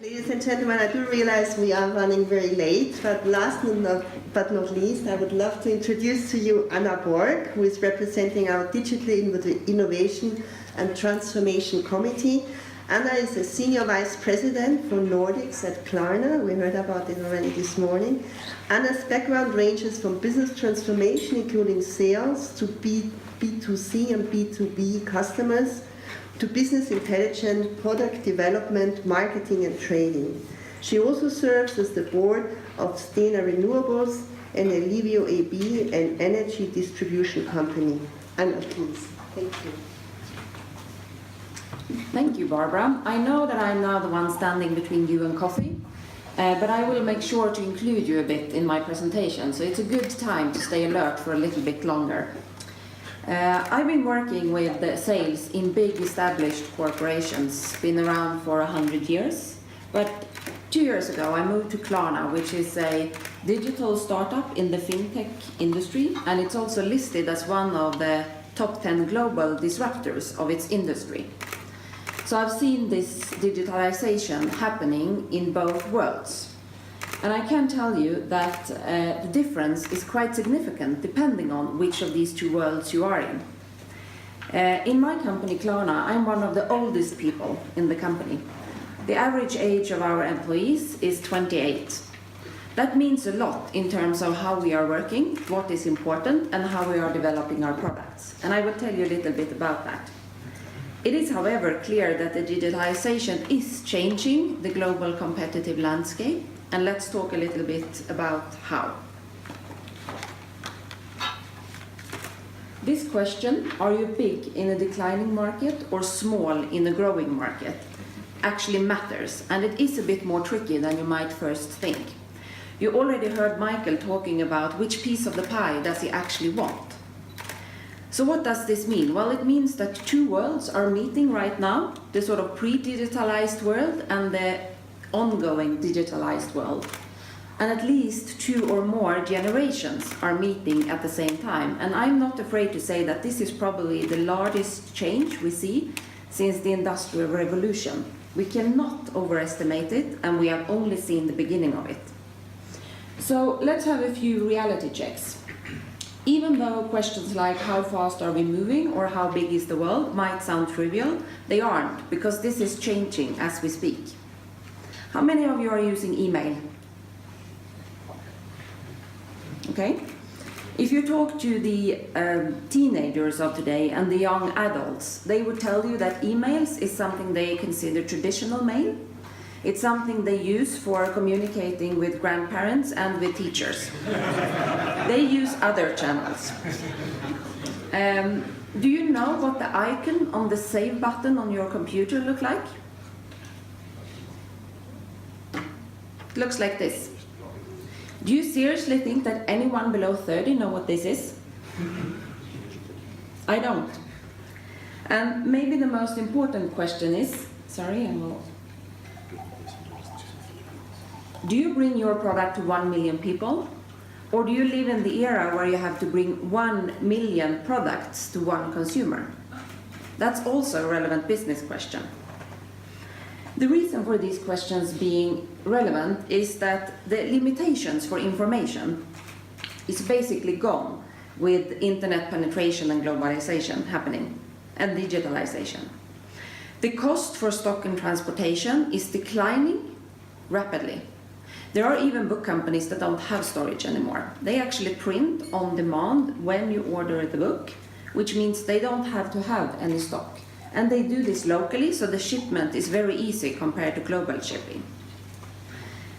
Ladies and gentlemen, I do realize we are running very late, but last but not least, I would love to introduce to you Anna Borg, who is representing our Digital Innovation and Transformation Committee. Anna is a Senior Vice President for Nordics at Klarna. We heard about it already this morning. Anna's background ranges from business transformation, including sales, to B2C and B2B customers, to business intelligence, product development, marketing and trading. She also serves as the board of Stena Renewables and Ellevio AB, an energy distribution company. Anna, please. Thank you. Thank you, Barbara. I know that I'm now the one standing between you and coffee, but I will make sure to include you a bit in my presentation, so it's a good time to stay alert for a little bit longer. I've been working with sales in big established corporations, been around for 100 years, but 2 years ago I moved to Klarna, which is a digital startup in the fintech industry, and it's also listed as one of the top 10 global disruptors of its industry. So I've seen this digitalization happening in both worlds. And I can tell you that the difference is quite significant depending on which of these two worlds you are in. In my company, Klarna, I'm one of the oldest people in the company. The average age of our employees is 28. That means a lot in terms of how we are working, what is important, and how we are developing our products. And I will tell you a little bit about that. It is, however, clear that the digitalization is changing the global competitive landscape. And let's talk a little bit about how. This question, are you big in a declining market or small in a growing market, actually matters, and it is a bit more tricky than you might first think. You already heard Michael talking about which piece of the pie does he actually want. So what does this mean? Well, it means that two worlds are meeting right now, the sort of pre-digitalized world and the ongoing digitalized world, and at least two or more generations are meeting at the same time. And I'm not afraid to say that this is probably the largest change we see since the Industrial Revolution. We cannot overestimate it, and we have only seen the beginning of it. So let's have a few reality checks. Even though questions like how fast are we moving or how big is the world might sound trivial, they aren't, because this is changing as we speak. How many of you are using email? Okay. If you talk to the teenagers of today and the young adults, they would tell you that emails is something they consider traditional mail. It's something they use for communicating with grandparents and with teachers. They use other channels. Do you know what the icon on the save button on your computer look like? Looks like this. Do you seriously think that anyone below 30 know what this is? I don't. And maybe the most important question is, do you bring your product to 1 million people? Or do you live in the era where you have to bring 1 million products to one consumer? That's also a relevant business question. The reason for these questions being relevant is that the limitations for information is basically gone with internet penetration and globalization happening, and digitalization. The cost for stock and transportation is declining rapidly. There are even book companies that don't have storage anymore. They actually print on demand when you order the book, which means they don't have to have any stock. And they do this locally, so the shipment is very easy compared to global shipping.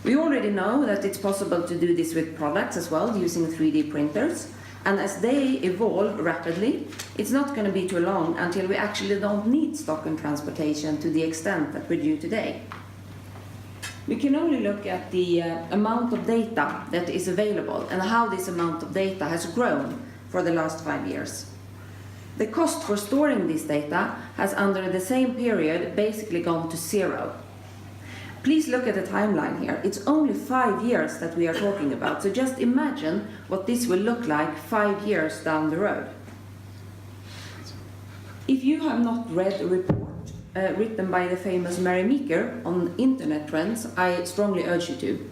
We already know that it's possible to do this with products as well, using 3D printers. And as they evolve rapidly, it's not going to be too long until we actually don't need stock and transportation to the extent that we do today. We can only look at the amount of data that is available and how this amount of data has grown for the last 5 years. The cost for storing this data has, under the same period, basically gone to zero. Please look at the timeline here. It's only 5 years that we are talking about, so just imagine what this will look like 5 years down the road. If you have not read a report written by the famous Mary Meeker on internet trends, I strongly urge you to.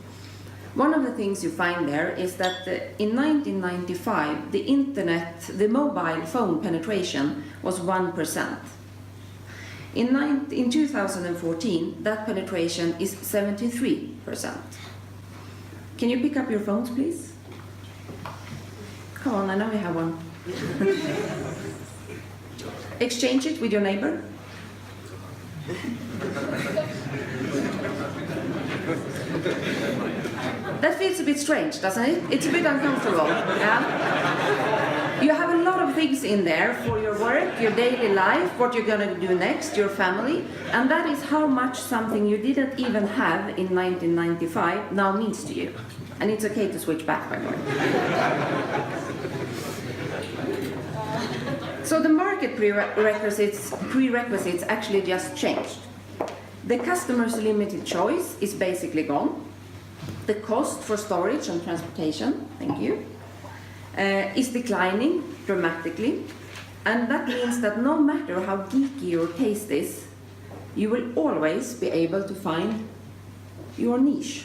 One of the things you find there is that in 1995, the mobile phone penetration was 1%. In 2014, that penetration is 73%. Can you pick up your phones, please? Come on, I know you have one. Exchange it with your neighbor. That feels a bit strange, doesn't it? It's a bit uncomfortable. Yeah? You have a lot of things in there for your work, your daily life, what you're going to do next, your family, and that is how much something you didn't even have in 1995 now means to you. And it's okay to switch back, by the way. So the market prerequisites actually just changed. The customer's limited choice is basically gone. The cost for storage and transportation, thank you, is declining dramatically. And that means that no matter how geeky your taste is, you will always be able to find your niche.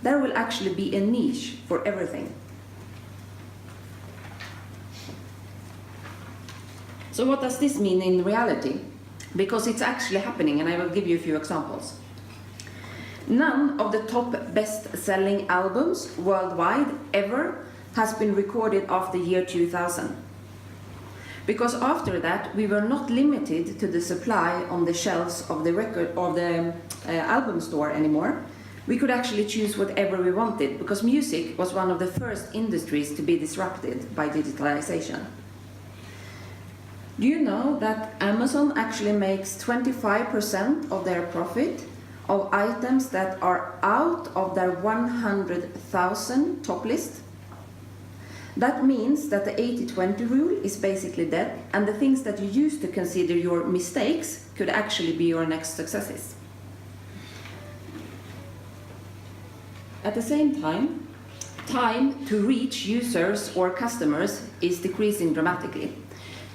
There will actually be a niche for everything. So what does this mean in reality? Because it's actually happening, and I will give you a few examples. None of the top best-selling albums worldwide ever has been recorded after year 2000. Because after that, we were not limited to the supply on the shelves of the album store anymore. We could actually choose whatever we wanted, because music was one of the first industries to be disrupted by digitalization. Do you know that Amazon actually makes 25% of their profit of items that are out of their 100,000 top list? That means that the 80-20 rule is basically dead, and the things that you used to consider your mistakes could actually be your next successes. At the same time to reach users or customers is decreasing dramatically.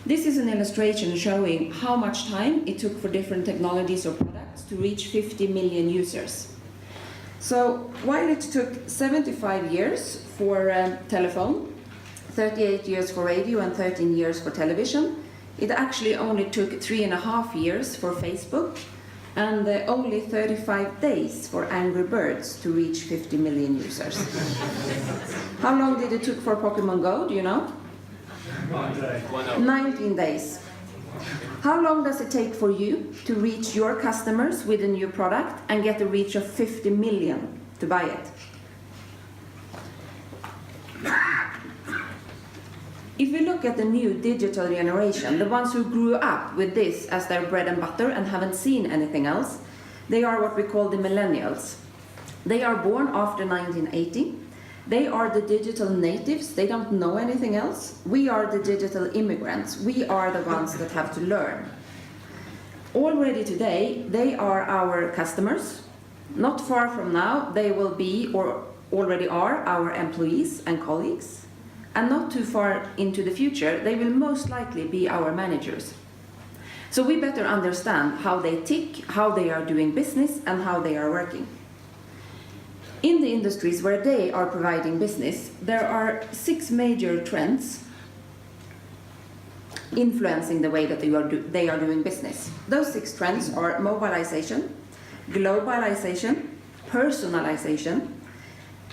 This is an illustration showing how much time it took for different technologies or products to reach 50 million users. So while it took 75 years for telephone, 38 years for radio and 13 years for television, it actually only took 3.5 years for Facebook and only 35 days for Angry Birds to reach 50 million users. How long did it took for Pokemon Go, do you know? 19 days. How long does it take for you to reach your customers with a new product and get a reach of 50 million to buy it? If we look at the new digital generation, the ones who grew up with this as their bread and butter and haven't seen anything else, they are what we call the millennials. They are born after 1980. They are the digital natives. They don't know anything else. We are the digital immigrants. We are the ones that have to learn. Already today, they are our customers. Not far from now, they will be, or already are, our employees and colleagues. And not too far into the future, they will most likely be our managers. So we better understand how they tick, how they are doing business, and how they are working. In the industries where they are providing business, there are 6 major trends influencing the way that they are doing business. Those 6 trends are mobilization, globalization, personalization,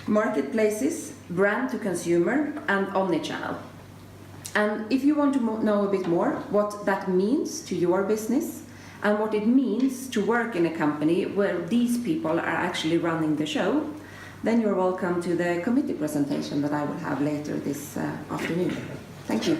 marketplaces, brand to consumer, and omnichannel. And if you want to know a bit more what that means to your business and what it means to work in a company where these people are actually running the show, then you're welcome to the committee presentation that I will have later this afternoon. Thank you.